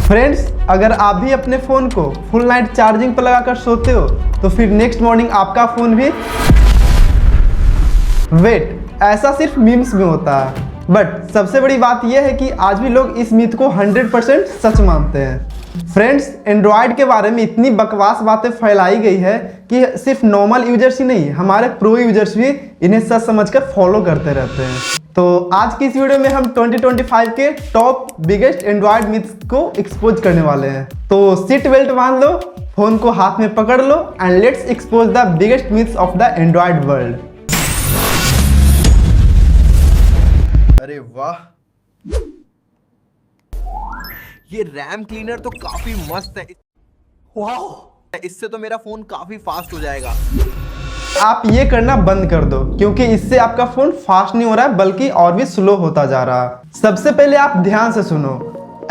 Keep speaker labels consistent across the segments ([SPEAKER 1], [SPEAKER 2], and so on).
[SPEAKER 1] Friends, अगर आप भी अपने फ़ोन को फुल नाइट चार्जिंग पर लगाकर सोते हो तो फिर नेक्स्ट मॉर्निंग आपका फ़ोन भी ऐसा सिर्फ मीम्स में होता है। बट सबसे बड़ी बात यह है कि आज भी लोग इस मिथ को 100% सच मानते हैं। फ्रेंड्स, एंड्रॉयड के बारे में इतनी बकवास बातें फैलाई गई है कि सिर्फ नॉर्मल यूजर्स ही नहीं, हमारे प्रो यूजर्स भी इन्हें सच समझकर फॉलो करते रहते हैं। तो आज की इस वीडियो में हम 2025 के टॉप बिगेस्ट एंड्रॉयड मिथ्स को एक्सपोज करने वाले हैं। तो सीट बेल्ट बांध लो, फोन को हाथ में पकड़ लो and let's expose the biggest myths of the Android world.
[SPEAKER 2] अरे वाह, ये रैम क्लीनर तो काफी मस्त है। वाह, इससे तो मेरा फोन काफी फास्ट हो जाएगा।
[SPEAKER 1] आप ये करना बंद कर दो क्योंकि इससे आपका फोन फास्ट नहीं हो रहा है बल्कि और भी स्लो होता जा रहा है। सबसे पहले आप ध्यान से सुनो,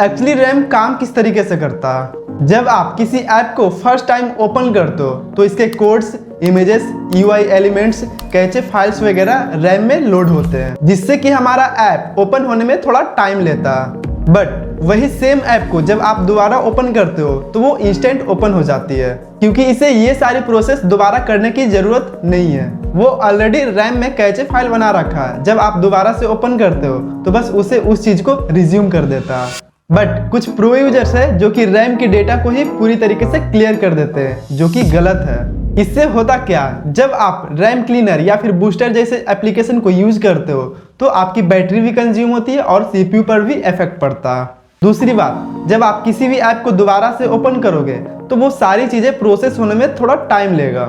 [SPEAKER 1] एक्चुअली रैम काम किस तरीके से करता है। जब आप किसी ऐप को फर्स्ट टाइम ओपन करते हो तो इसके codes, images, UI elements, cache files वगैरह रैम में लोड होते हैं, जिससे कि हमारा ऐप ओपन होने में थोड़ा टाइम लेता है। बट वही सेम ऐप को जब आप दोबारा ओपन करते हो तो वो इंस्टेंट ओपन हो जाती है, क्योंकि इसे ये सारी प्रोसेस दोबारा करने की जरूरत नहीं है। वो ऑलरेडी रैम में कैचे फाइल बना रखा है। जब आप दोबारा से ओपन करते हो तो बस उसे उस चीज को रिज्यूम कर देता है। बट कुछ प्रो यूजर्स है जो कि रैम के डेटा को ही पूरी तरीके से क्लियर कर देते हैं, जो कि गलत है। इससे होता क्या, जब आप रैम क्लीनर या फिर बूस्टर जैसे एप्लीकेशन को यूज करते हो तो आपकी बैटरी भी कंज्यूम होती है और सीपीयू पर भी इफेक्ट पड़ता है। दूसरी बात, जब आप किसी भी ऐप को दोबारा से ओपन करोगे तो वो सारी चीजें प्रोसेस होने में थोड़ा टाइम लेगा,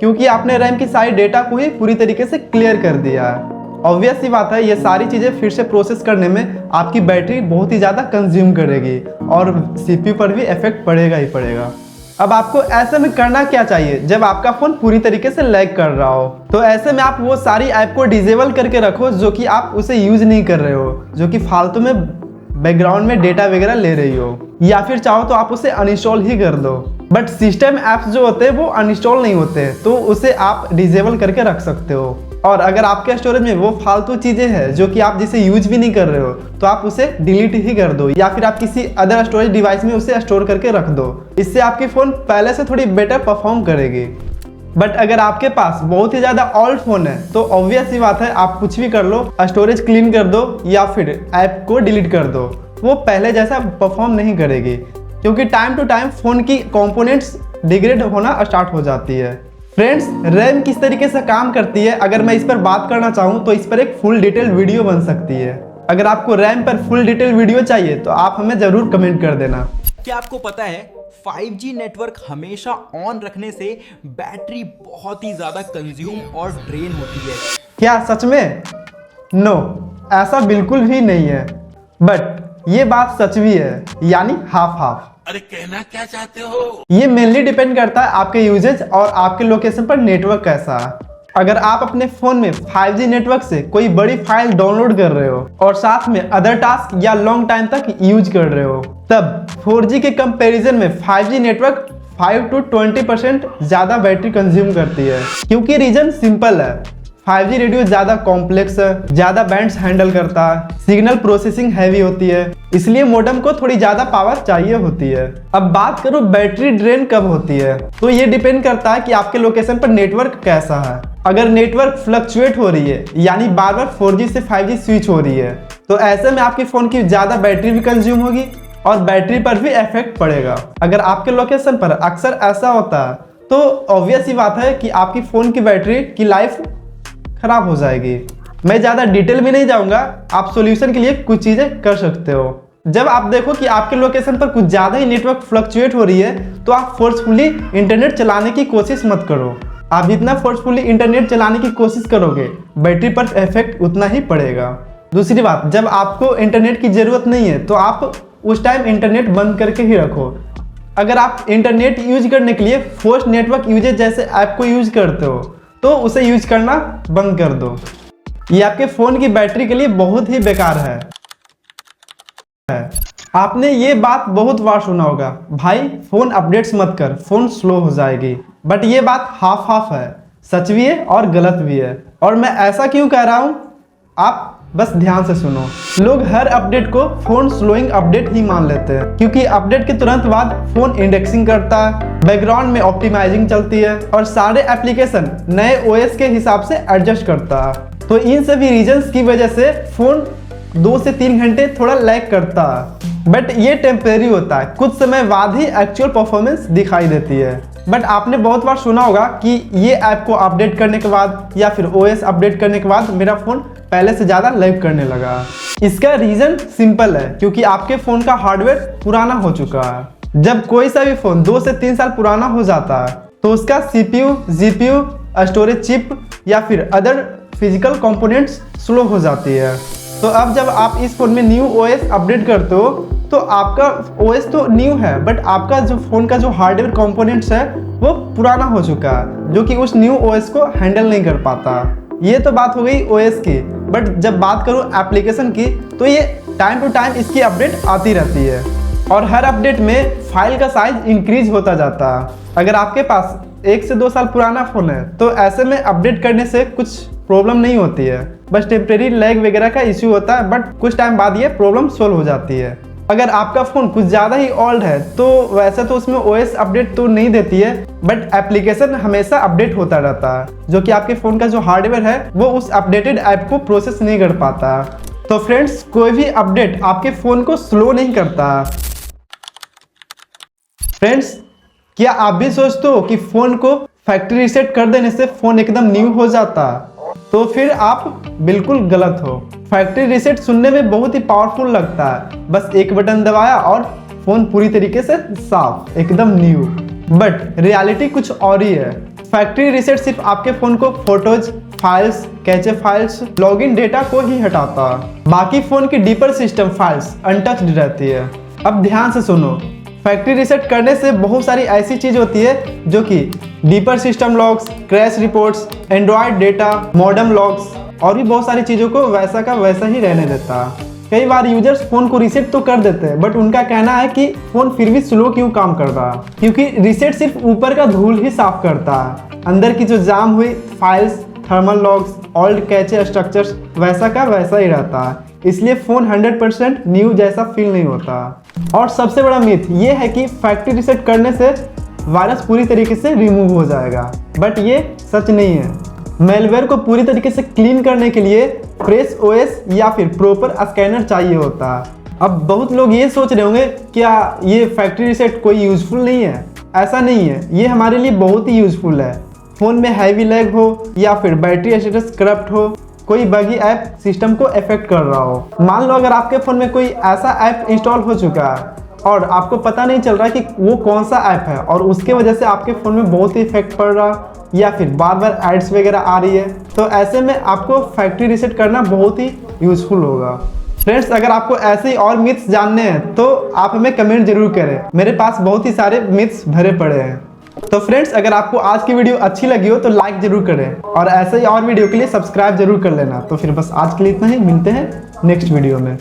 [SPEAKER 1] क्योंकि आपने रैम की सारी डेटा को ही पूरी तरीके से क्लियर कर दिया है। ऑब्वियस सी बात है, ये सारी चीजें फिर से प्रोसेस करने में आपकी बैटरी बहुत ही ज्यादा कंज्यूम करेगी और सीपीयू पर भी इफेक्ट पड़ेगा ही पड़ेगा। अब आपको ऐसे में करना क्या चाहिए, जब आपका फोन पूरी तरीके से लैग कर रहा हो तो ऐसे में आप वो सारी ऐप को डिसेबल करके रखो जो कि आप उसे यूज नहीं कर रहे हो, जो कि फालतू में बैकग्राउंड में डेटा वगैरह ले रही हो, या फिर चाहो तो आप उसे अनइंस्टॉल ही कर दो। बट सिस्टम ऐप्स जो होते हैं वो अनइंस्टॉल नहीं होते, तो उसे आप डिसेबल करके रख सकते हो। और अगर आपके स्टोरेज में वो फालतू चीजें हैं जो कि आप जिसे यूज भी नहीं कर रहे हो तो आप उसे डिलीट ही कर दो, या फिर आप किसी अदर स्टोरेज डिवाइस में उसे स्टोर करके रख दो। इससे आपकी फोन पहले से थोड़ी बेटर परफॉर्म करेगी। बट अगर आपके पास बहुत ही ज़्यादा ओल्ड फोन है तो ऑब्वियस सी बात है, आप कुछ भी कर लो, स्टोरेज क्लीन कर दो या फिर ऐप को डिलीट कर दो, वो पहले जैसा परफॉर्म नहीं करेगी, क्योंकि टाइम टू टाइम फोन की कंपोनेंट्स डिग्रेड होना स्टार्ट हो जाती है। फ्रेंड्स, रैम किस तरीके से काम करती है, अगर मैं इस पर बात करना चाहूँ तो इस पर एक फुल डिटेल वीडियो बन सकती है। अगर आपको रैम पर फुल डिटेल वीडियो चाहिए तो आप हमें जरूर कमेंट कर देना।
[SPEAKER 3] क्या आपको पता है 5G नेटवर्क हमेशा ऑन रखने से बैटरी बहुत ही ज्यादा कंज्यूम और ड्रेन होती है?
[SPEAKER 1] क्या सच में? नो, ऐसा बिल्कुल भी नहीं है। बट ये बात सच भी है, यानी हाफ हाफ।
[SPEAKER 4] अरे कहना क्या चाहते हो?
[SPEAKER 1] ये मेनली डिपेंड करता है आपके यूजेज और आपके लोकेशन पर नेटवर्क कैसा है। अगर आप अपने फोन में 5G नेटवर्क से कोई बड़ी फाइल डाउनलोड कर रहे हो और साथ में अदर टास्क या लॉन्ग टाइम तक यूज कर रहे हो, तब 4G के कंपैरिजन में 5G नेटवर्क 5 to 20% ज्यादा बैटरी कंज्यूम करती है। क्योंकि रीजन सिंपल है, 5G रेडियो ज्यादा कॉम्प्लेक्स है, ज्यादा बैंड्स हैंडल करता है, सिग्नल प्रोसेसिंग हैवी होती है, इसलिए मोडेम को थोड़ी ज्यादा पावर चाहिए होती है। अब बात करूं बैटरी ड्रेन कब होती है, तो ये डिपेंड करता है कि आपके लोकेशन पर नेटवर्क कैसा है। अगर नेटवर्क फ्लक्चुएट हो रही है, यानी बार बार 4G से 5G स्विच हो रही है, तो ऐसे में आपके फोन की ज्यादा बैटरी भी कंज्यूम होगी और बैटरी पर भी इफेक्ट पड़ेगा। अगर आपके लोकेशन पर अक्सर ऐसा होता है तो ऑब्वियस ही बात है कि आपकी फोन की बैटरी की लाइफ खराब हो जाएगी। मैं ज्यादा डिटेल में नहीं जाऊंगा, आप सॉल्यूशन के लिए कुछ चीजें कर सकते हो। जब आप देखो कि आपके लोकेशन पर कुछ ज्यादा ही नेटवर्क फ्लक्चुएट हो रही है तो आप फोर्सफुली इंटरनेट चलाने की कोशिश मत करो। आप जितना फोर्सफुली इंटरनेट चलाने की कोशिश करोगे बैटरी पर इफेक्ट उतना ही पड़ेगा। दूसरी बात, जब आपको इंटरनेट की जरूरत नहीं है तो आप उस टाइम इंटरनेट बंद करके ही रखो। अगर आप इंटरनेट यूज करने के लिए फोर्स नेटवर्क यूजेज जैसे ऐप को यूज करते हो तो उसे यूज करना बंद कर दो। ये आपके फोन की बैटरी के लिए बहुत ही बेकार है। आपने ये बात बहुत बार सुना होगा, भाई फोन अपडेट्स मत कर, फोन स्लो हो जाएगी। बट ये बात हाफ हाफ है, सच भी है और गलत भी है। और मैं ऐसा क्यों कह रहा हूँ, आप बस ध्यान से सुनो। लोग हर अपडेट को फोन स्लोइंग अपडेट ही मान लेते हैं, क्योंकि अपडेट के तुरंत बाद फोन इंडेक्सिंग करता है, बैकग्राउंड में ऑप्टिमाइजिंग चलती है और सारे एप्लीकेशन नए ओएस के हिसाब से एडजस्ट करता है। तो इन सभी रीजंस की वजह से फोन 2 से 3 घंटे थोड़ा लैग करता है, बट ये टेम्परेरी होता है। कुछ समय बाद ही एक्चुअल परफॉर्मेंस दिखाई देती है। बट आपने बहुत बार सुना होगा कि ये ऐप को अपडेट करने के बाद या फिर ओएस अपडेट करने के बाद मेरा फ़ोन पहले से ज़्यादा लैग करने लगा। इसका रीज़न सिंपल है, क्योंकि आपके फ़ोन का हार्डवेयर पुराना हो चुका है। जब कोई सा भी फ़ोन 2 से 3 साल पुराना हो जाता है तो उसका CPU, GPU, स्टोरेज चिप या फिर अदर फिजिकल कंपोनेंट्स स्लो हो जाती है। तो अब जब आप इस फ़ोन में न्यू ओएस अपडेट करते हो तो आपका ओएस तो न्यू है, बट आपका जो फ़ोन का जो हार्डवेयर कंपोनेंट्स है वो पुराना हो चुका है, जो कि उस न्यू ओएस को हैंडल नहीं कर पाता। ये तो बात हो गई ओएस की, बट जब बात करूँ एप्लीकेशन की तो ये टाइम टू टाइम इसकी अपडेट आती रहती है और हर अपडेट में फाइल का साइज इंक्रीज होता जाता है। अगर आपके पास 1 से 2 साल पुराना फ़ोन है तो ऐसे में अपडेट करने से कुछ प्रॉब्लम नहीं होती है, बस टेम्परेरी लैग वगैरह का इश्यू होता है, बट कुछ टाइम बाद ये प्रॉब्लम सोल्व हो जाती है। अगर आपका फ़ोन कुछ ज़्यादा ही ओल्ड है तो वैसे तो उसमें ओएस अपडेट तो नहीं देती है, बट एप्लीकेशन हमेशा अपडेट होता रहता है, जो कि आपके फ़ोन का जो हार्डवेयर है वो उस अपडेटेड ऐप को प्रोसेस नहीं कर पाता। तो फ्रेंड्स, कोई भी अपडेट आपके फ़ोन को स्लो नहीं करता। फ्रेंड्स, क्या आप भी सोचते हो कि फ़ोन को फैक्ट्री रीसेट कर देने से फ़ोन एकदम न्यू हो जाता? तो फिर आप बिल्कुल गलत हो। फैक्ट्री रीसेट सुनने में बहुत ही पावरफुल लगता है, बस एक बटन दबाया और फ़ोन पूरी तरीके से साफ, एकदम न्यू। बट रियलिटी कुछ और ही है। फैक्ट्री रीसेट सिर्फ आपके फ़ोन को photos, files, cache files, login data को ही हटाता है। बाकी फ़ोन की डीपर सिस्टम फाइल्स अनटच्ड रहती है। अब ध्यान से सुनो, फैक्ट्री रीसेट करने से बहुत सारी ऐसी चीज़ होती है जो कि deeper system logs, crash reports, Android data, modem logs और भी बहुत सारी चीज़ों को वैसा का वैसा ही रहने देता है। कई बार यूजर्स फ़ोन को रीसेट तो कर देते हैं, बट उनका कहना है कि फ़ोन फिर भी स्लो क्यों काम कर रहा है, क्योंकि रीसेट सिर्फ ऊपर का धूल ही साफ करता है। अंदर की जो जाम हुई files, thermal logs, old cache structures वैसा का वैसा ही रहता है, इसलिए फ़ोन 100% न्यू जैसा फील नहीं होता। और सबसे बड़ा मिथ ये है कि फैक्ट्री रीसेट करने से वायरस पूरी तरीके से रिमूव हो जाएगा, बट ये सच नहीं है। मेलवेयर को पूरी तरीके से क्लीन करने के लिए फ्रेश ओएस या फिर प्रॉपर स्कैनर चाहिए होता है। अब बहुत लोग ये सोच रहे होंगे क्या ये फैक्ट्री रीसेट कोई यूज़फुल नहीं है? ऐसा नहीं है, ये हमारे लिए बहुत ही यूज़फुल है। फ़ोन में हैवी लैग हो या फिर बैटरी स्टेटस करप्ट हो, कोई बगी ऐप सिस्टम को अफेक्ट कर रहा हो। मान लो अगर आपके फ़ोन में कोई ऐसा ऐप इंस्टॉल हो चुका है और आपको पता नहीं चल रहा कि वो कौन सा ऐप है और उसके वजह से आपके फ़ोन में बहुत ही इफेक्ट पड़ रहा या फिर बार बार एड्स वगैरह आ रही है, तो ऐसे में आपको फैक्ट्री रीसेट करना बहुत ही यूज़फुल होगा। फ्रेंड्स, अगर आपको ऐसे ही और मिथ्स जानने हैं तो आप हमें कमेंट जरूर करें, मेरे पास बहुत ही सारे मिथ्स भरे पड़े हैं। तो फ्रेंड्स, अगर आपको आज की वीडियो अच्छी लगी हो तो लाइक जरूर करें और ऐसे ही और वीडियो के लिए सब्सक्राइब जरूर कर लेना। तो फिर बस आज के लिए इतना ही, मिलते हैं नेक्स्ट वीडियो में।